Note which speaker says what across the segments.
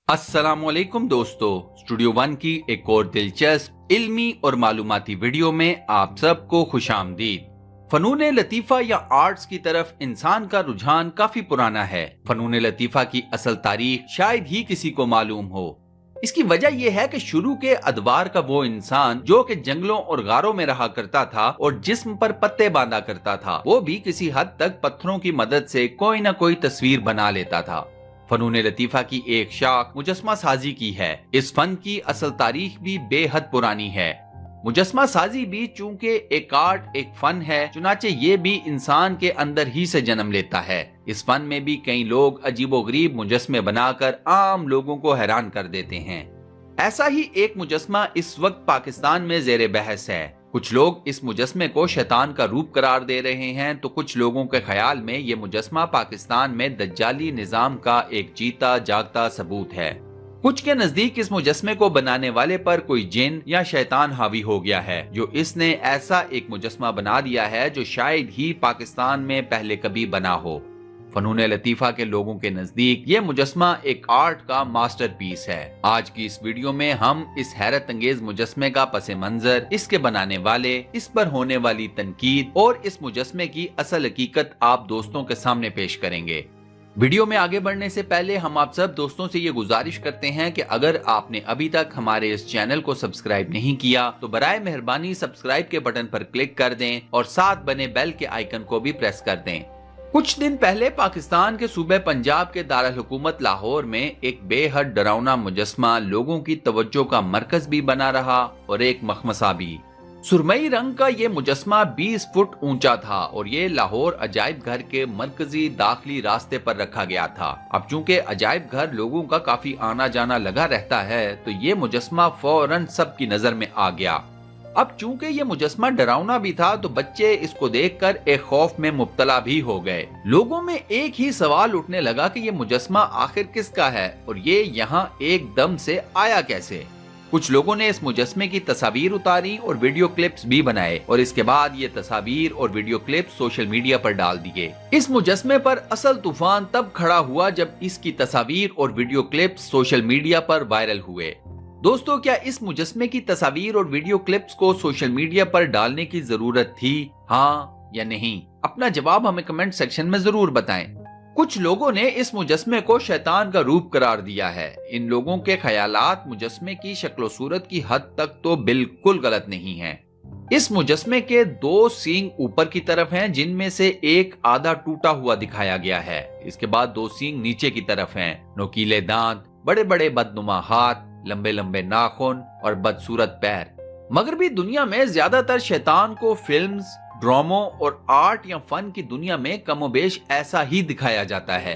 Speaker 1: अस्सलाम वालेकुम दोस्तों, स्टूडियो वन की एक और दिलचस्प इल्मी और मालूमाती वीडियो में आप सबको खुशामदीद। फनून लतीफ़ा या आर्ट्स की तरफ इंसान का रुझान काफी पुराना है। फनून लतीफ़ा की असल तारीख शायद ही किसी को मालूम हो। इसकी वजह यह है कि शुरू के अदवार का वो इंसान जो कि जंगलों और गारों में रहा करता था और जिस्म पर पत्ते बांधा करता था, वो भी किसी हद तक पत्थरों की मदद से कोई न कोई तस्वीर बना लेता था। फनून लतीफ़ा की एक शाख मुजस्मा साजी की है। इस फन की असल तारीख भी बेहद पुरानी है। मुजस्मा साजी भी चूंकि एक आर्ट, एक फन है, चुनाचे ये भी इंसान के अंदर ही से जन्म लेता है। इस फन में भी कई लोग अजीबोगरीब मुजस्मे बनाकर आम लोगों को हैरान कर देते हैं। ऐसा ही एक मुजस्मा इस वक्त पाकिस्तान में जेर बहस है। कुछ लोग इस मुजस्मे को शैतान का रूप करार दे रहे हैं, तो कुछ लोगों के ख्याल में ये मुजस्मा पाकिस्तान में दज्जाली निजाम का एक जीता जागता सबूत है। कुछ के नजदीक इस मुजस्मे को बनाने वाले पर कोई जिन या शैतान हावी हो गया है, जो इसने ऐसा एक मुजस्मा बना दिया है जो शायद ही पाकिस्तान में पहले कभी बना हो। फनून लतीफ़ा के लोगों के नजदीक ये मुजस्मा एक आर्ट का मास्टरपीस है। आज की इस वीडियो में हम इस हैरत अंगेज मुजस्मे का पसे मंजर, इसके बनाने वाले, इस पर होने वाली तनकीद और इस मुजस्मे की असल हकीकत आप दोस्तों के सामने पेश करेंगे। वीडियो में आगे बढ़ने से पहले हम आप सब दोस्तों से ये गुजारिश करते हैं कि अगर आपने अभी तक हमारे इस चैनल को सब्सक्राइब नहीं किया तो बराए मेहरबानी सब्सक्राइब के बटन पर क्लिक कर दें और साथ बने बेल के आइकन को भी प्रेस कर दें। कुछ दिन पहले पाकिस्तान के सूबे पंजाब के दारुल हुकूमत लाहौर में एक बेहद डरावना मुजस्मा लोगों की तवज्जो का मरकज भी बना रहा और एक मखमसा भी। सुरमई रंग का ये मुजस्मा 20 फुट ऊंचा था और ये लाहौर अजायब घर के मरकजी दाखिली रास्ते पर रखा गया था। अब चूंकि अजायब घर लोगों का काफी आना जाना लगा रहता है, तो ये मुजस्मा फौरन सबकी नजर में आ गया। अब चूंकि ये मुजस्मा डरावना भी था, तो बच्चे इसको देखकर एक खौफ में मुब्तला भी हो गए। लोगों में एक ही सवाल उठने लगा कि ये मुजस्मा आखिर किसका है और ये यहाँ एकदम से आया कैसे। कुछ लोगों ने इस मुजस्मे की तस्वीर उतारी और वीडियो क्लिप्स भी बनाए और इसके बाद ये तस्वीर और वीडियो क्लिप्स सोशल मीडिया पर डाल दिए। इस मुजस्मे पर असल तूफान तब खड़ा हुआ जब इसकी तस्वीर और वीडियो क्लिप्स सोशल मीडिया पर वायरल हुए। दोस्तों, क्या इस मुजस्मे की तस्वीर और वीडियो क्लिप्स को सोशल मीडिया पर डालने की जरूरत थी, हाँ या नहीं? अपना जवाब हमें कमेंट सेक्शन में जरूर बताएं। कुछ लोगों ने इस मुजस्मे को शैतान का रूप करार दिया है। इन लोगों के ख्यालात मुजस्मे की शक्ल सूरत की हद तक तो बिल्कुल गलत नहीं है। इस मुजस्मे के 2 सींग ऊपर की तरफ हैं, जिनमें से एक आधा टूटा हुआ दिखाया गया है। इसके बाद 2 सींग नीचे की तरफ हैं। नोकीले दांत, बड़े बड़े बदनुमा हाथ, लंबे लंबे नाखून और बदसूरत पैर। मगरबी दुनिया में ज्यादातर शैतान को फिल्म्स, ड्रामों और आर्ट या फन की दुनिया में कमोबेश ऐसा ही दिखाया जाता है।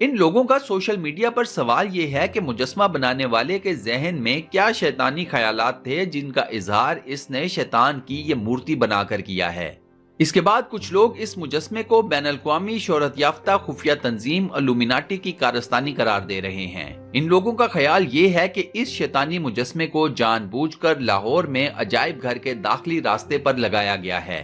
Speaker 1: इन लोगों का सोशल मीडिया पर सवाल ये है कि मुजस्मा बनाने वाले के जहन में क्या शैतानी ख्यालात थे जिनका इजहार इसने शैतान की ये मूर्ति बनाकर किया है। इसके बाद कुछ लोग इस मुजस्मे को बैनुल-अक़वामी शोहरत याफ्ता खुफिया तंजीम इल्यूमिनाटी की कारस्तानी करार दे रहे हैं। इन लोगों का ख्याल ये है कि इस शैतानी मुजस्मे को जानबूझकर लाहौर में अजायब घर के दाखिली रास्ते पर लगाया गया है।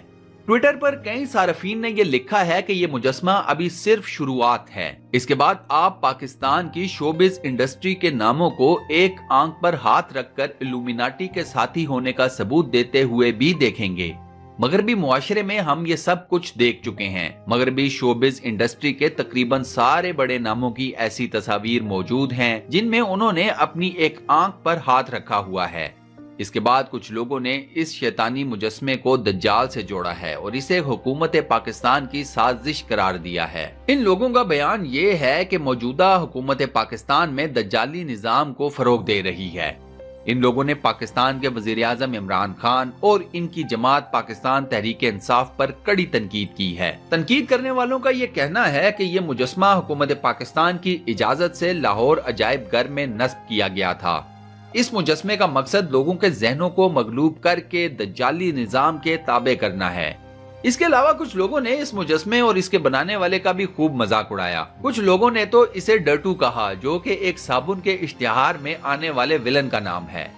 Speaker 1: ट्विटर पर कई सारफीन ने ये लिखा है कि ये मुजस्मा अभी सिर्फ शुरुआत है। इसके बाद आप पाकिस्तान की शोबिज इंडस्ट्री के नामों को एक आंख पर हाथ रखकर इल्यूमिनाटी के साथी होने का सबूत देते हुए भी देखेंगे। मगरबी मुआशरे में हम ये सब कुछ देख चुके हैं। मगरबी शोबिज इंडस्ट्री के तकरीबन सारे बड़े नामों की ऐसी तस्वीर मौजूद हैं जिनमें उन्होंने अपनी एक आंख पर हाथ रखा हुआ है। इसके बाद कुछ लोगों ने इस शैतानी मुजस्मे को दज्जाल से जोड़ा है और इसे हुकूमत पाकिस्तान की साजिश करार दिया है। इन लोगों का बयान ये है कि मौजूदा हुकूमत पाकिस्तान में दज्जाली निजाम को फरोग दे रही है। इन लोगों ने पाकिस्तान के वजीर आजम इमरान खान और इनकी जमात पाकिस्तान तहरीक इंसाफ पर कड़ी तनकीद की है। तनकीद करने वालों का ये कहना है कि ये मुजस्मा हुकूमत पाकिस्तान की इजाजत से लाहौर अजायब घर में नस्ब किया गया था। इस मुजस्मे का मकसद लोगों के जहनों को मगलूब करके दज्जाली निजाम के ताबे करना है। इसके अलावा कुछ लोगों ने इस मुजस्मे और इसके बनाने वाले का भी खूब मजाक उड़ाया। कुछ लोगों ने तो इसे डर्टू कहा, जो कि एक साबुन के इश्तिहार में आने वाले विलन का नाम है।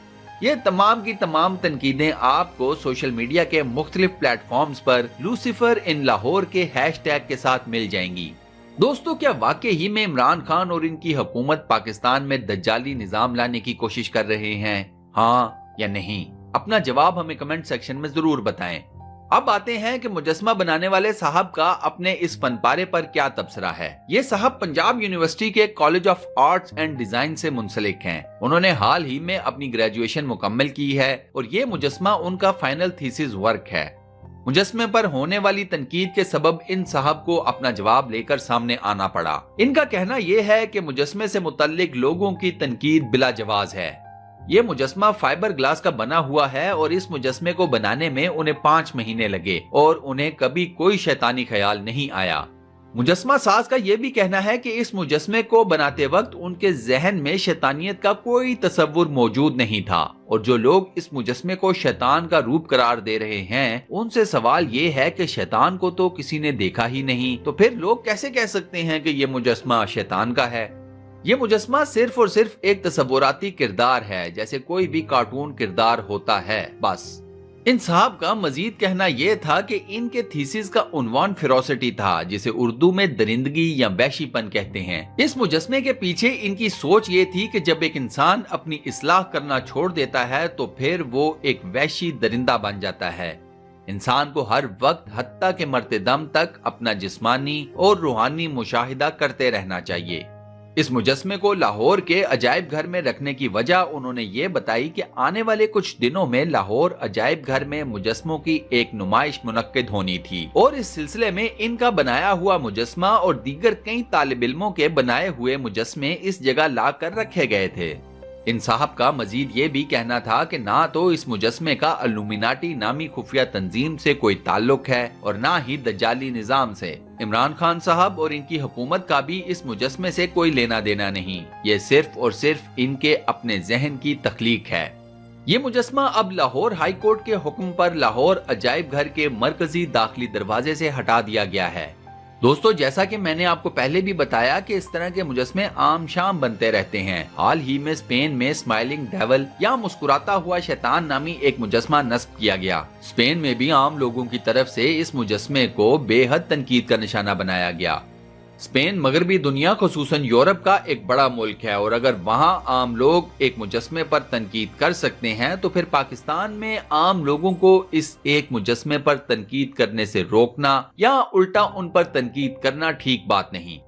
Speaker 1: ये तमाम की तमाम तनकीदें आपको सोशल मीडिया के मुख्तलिफ प्लेटफॉर्म्स पर लूसीफर इन लाहौर के हैशटैग के साथ मिल जाएंगी। दोस्तों, क्या वाकई ही में इमरान खान और इनकी हुकूमत पाकिस्तान में दज्जाली निजाम लाने की कोशिश कर रहे हैं? हाँ या नहीं? अपना जवाब हमें कमेंट सेक्शन में जरूर बताएं। अब आते हैं कि मुजस्मा बनाने वाले साहब का अपने इस फनपारे पर क्या तबसरा है। ये साहब पंजाब यूनिवर्सिटी के college of arts and design से मुंसलिक हैं। उन्होंने हाल ही में अपनी ग्रेजुएशन मुकम्मल की है और ये मुजस्मा उनका फाइनल थीसिस वर्क है। मुजस्मे पर होने वाली तनकीद के सबब इन साहब को अपना जवाब लेकर सामने आना पड़ा। इनका कहना यह है कि मुजस्मे से मुतल्लिक लोगों की तनकीद बिला जवाज है। ये मुजस्मा फाइबर ग्लास का बना हुआ है और इस मुजस्मे को बनाने में उन्हें 5 महीने लगे और उन्हें कभी कोई शैतानी ख्याल नहीं आया। मुजस्मा साज का यह भी कहना है कि इस मुजस्मे को बनाते वक्त उनके जहन में शैतानियत का कोई तसव्वुर मौजूद नहीं था और जो लोग इस मुजस्मे को शैतान का रूप करार दे रहे हैं उनसे सवाल ये है कि शैतान को तो किसी ने देखा ही नहीं, तो फिर लोग कैसे कह सकते हैं कि ये मुजस्मा शैतान का है? ये मुजस्मा सिर्फ और सिर्फ एक तसव्वुराती किरदार है, जैसे कोई भी कार्टून किरदार होता है, बस। इन साहब का मजीद कहना यह था कि इनके थीसिस का उन्वान फेरोसिटी था, जिसे उर्दू में दरिंदगी या वहशीपन कहते हैं। इस मुजस्मे के पीछे इनकी सोच ये थी कि जब एक इंसान अपनी इस्लाह करना छोड़ देता है तो फिर वो एक वहशी दरिंदा बन जाता है। इंसान को हर वक्त हत्ता के मरते दम तक अपना जिस्मानी और रूहानी मुशाहिदा करते रहना चाहिए। इस मुजस्मे को लाहौर के अजायब घर में रखने की वजह उन्होंने ये बताई कि आने वाले कुछ दिनों में लाहौर अजायब घर में मुजस्मों की एक नुमाइश मुनक्किद होनी थी और इस सिलसिले में इनका बनाया हुआ मुजस्मा और दीगर कई तालिब इल्मों के बनाए हुए मुजस्मे इस जगह ला कर रखे गए थे। इन साहब का मजीद ये भी कहना था कि ना तो इस मुजस्मे का इल्लुमिनाटी नामी खुफिया तंजीम से कोई ताल्लुक है और ना ही दज्जाली निजाम से। इमरान खान साहब और इनकी हुकूमत का भी इस मुजस्मे से कोई लेना देना नहीं, ये सिर्फ और सिर्फ इनके अपने जहन की तख्लीक है। ये मुजस्मा अब लाहौर हाई कोर्ट के हुक्म पर लाहौर अजायब घर के मरकजी दाखिली दरवाजे से हटा दिया गया है। दोस्तों, जैसा कि मैंने आपको पहले भी बताया कि इस तरह के मुजस्मे आम शाम बनते रहते हैं। हाल ही में स्पेन में स्माइलिंग डेविल या मुस्कुराता हुआ शैतान नामी एक मुजस्मा नस्ब किया गया। स्पेन में भी आम लोगों की तरफ से इस मुजस्मे को बेहद तनकीद का निशाना बनाया गया। स्पेन मगरबी दुनिया खुसूसन यूरोप का एक बड़ा मुल्क है और अगर वहां आम लोग एक मुजस्मे पर तनकीद कर सकते हैं तो फिर पाकिस्तान में आम लोगों को इस एक मुजस्मे पर तनकीद करने से रोकना या उल्टा उन पर तनकीद करना ठीक बात नहीं।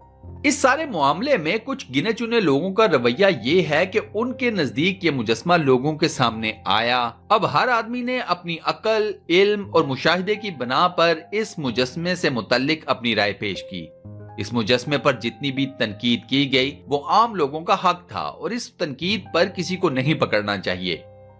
Speaker 1: इस सारे मामले में कुछ गिने चुने लोगों का रवैया ये है कि उनके नजदीक ये मुजस्मा लोगों के सामने आया। अब हर आदमी ने अपनी अकल, इल्म और मुशाहिदे की बना पर इस मुजस्मे से मुतल्लिक अपनी राय पेश की। इस मुजस्मे पर जितनी भी तनकीद की गई वो आम लोगों का हक था और इस तनकीद पर किसी को नहीं पकड़ना चाहिए।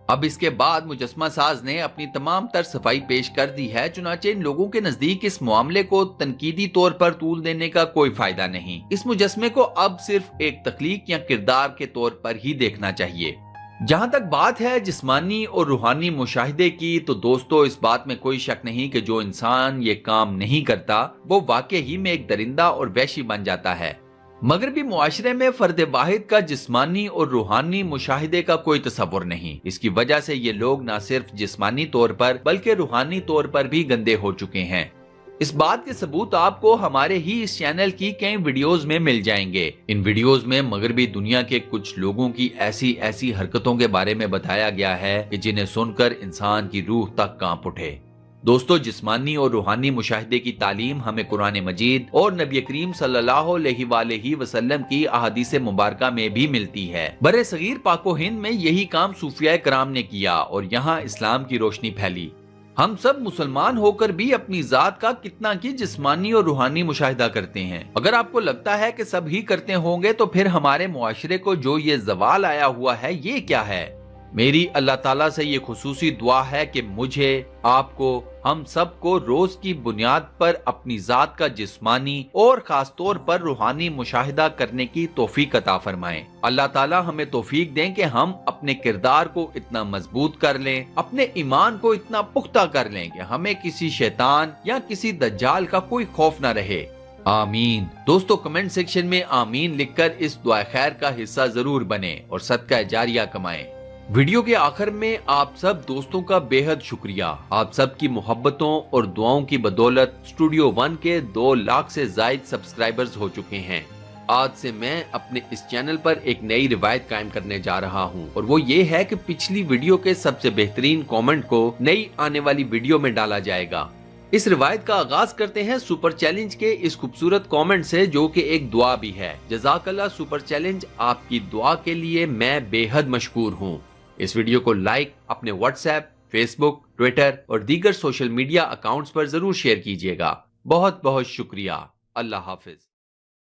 Speaker 1: अब इसके बाद मुजस्मा साज ने अपनी तमाम तर सफाई पेश कर दी है, चुनाचे इन लोगों के नजदीक इस मामले को तनकीदी तौर पर तूल देने का कोई फायदा नहीं। इस मुजस्मे को अब सिर्फ एक तख्लीक या किरदार के तौर पर ही देखना चाहिए। जहां तक बात है जिस्मानी और रूहानी मुशाहिदे की, तो दोस्तों इस बात में कोई शक नहीं कि जो इंसान ये काम नहीं करता वो वाकई ही में एक दरिंदा और वहशी बन जाता है। मगरबी मुआशरे में फर्द वाहिद का जिस्मानी और रूहानी मुशाहिदे का कोई तसव्वुर नहीं। इसकी वजह से ये लोग न सिर्फ जिस्मानी तौर पर बल्कि रूहानी तौर पर भी गंदे हो चुके हैं। इस बात के सबूत आपको हमारे ही इस चैनल की कई वीडियोस में मिल जाएंगे। इन वीडियोस में मगरबी दुनिया के कुछ लोगों की ऐसी ऐसी हरकतों के बारे में बताया गया है कि जिन्हें सुनकर इंसान की रूह तक कांप उठे। दोस्तों, जिस्मानी और रूहानी मुशाहिदे की तालीम हमें कुरान मजीद और नबी करीम सल्लल्लाहु अलैहि वसल्लम की अहादीस मुबारका में भी मिलती है। बरे सगीर पाको हिंद में यही काम सूफिया कराम ने किया और यहाँ इस्लाम की रोशनी फैली। हम सब मुसलमान होकर भी अपनी जात का कितना की जिस्मानी और रूहानी मुशाहिदा करते हैं। अगर आपको लगता है कि सब ही करते होंगे तो फिर हमारे मुआशरे को जो ये जवाल आया हुआ है ये क्या है? मेरी अल्लाह ताला से ये खुसूसी दुआ है कि मुझे, आपको, हम सबको रोज की बुनियाद पर अपनी जात का जिस्मानी और खास तौर पर रूहानी मुशाहिदा करने की तौफीक अता फरमाएं। अल्लाह ताला हमें तौफीक दें कि हम अपने किरदार को इतना मजबूत कर लें, अपने ईमान को इतना पुख्ता कर लें कि हमें किसी शैतान या किसी दज्जाल का कोई खौफ न रहे। आमीन। दोस्तों, कमेंट सेक्शन में आमीन लिखकर इस दुआ खैर का हिस्सा जरूर बने और सदका जारिया कमाएं। ویڈیو کے آخر میں آپ سب دوستوں کا بے حد شکریہ۔ آپ سب کی محبتوں اور دعاؤں کی بدولت اسٹوڈیو ون کے 2 لاکھ سے زائد سبسکرائبرز ہو چکے ہیں۔ آج سے میں اپنے اس چینل پر ایک نئی روایت قائم کرنے جا رہا ہوں، اور وہ یہ ہے کہ پچھلی ویڈیو کے سب سے بہترین کامنٹ کو نئی آنے والی ویڈیو میں ڈالا جائے گا۔ اس روایت کا آغاز کرتے ہیں سپر چیلنج کے اس خوبصورت کامنٹ سے، جو کہ ایک دعا بھی ہے۔ جزاک اللہ سپر چیلنج، آپ کی دعا کے لیے میں بے حد مشکور ہوں۔ اس ویڈیو کو لائک، اپنے واٹس ایپ، فیس بک، ٹویٹر اور دیگر سوشل میڈیا اکاؤنٹس پر ضرور شیئر کیجیے گا۔ بہت بہت شکریہ۔ اللہ حافظ۔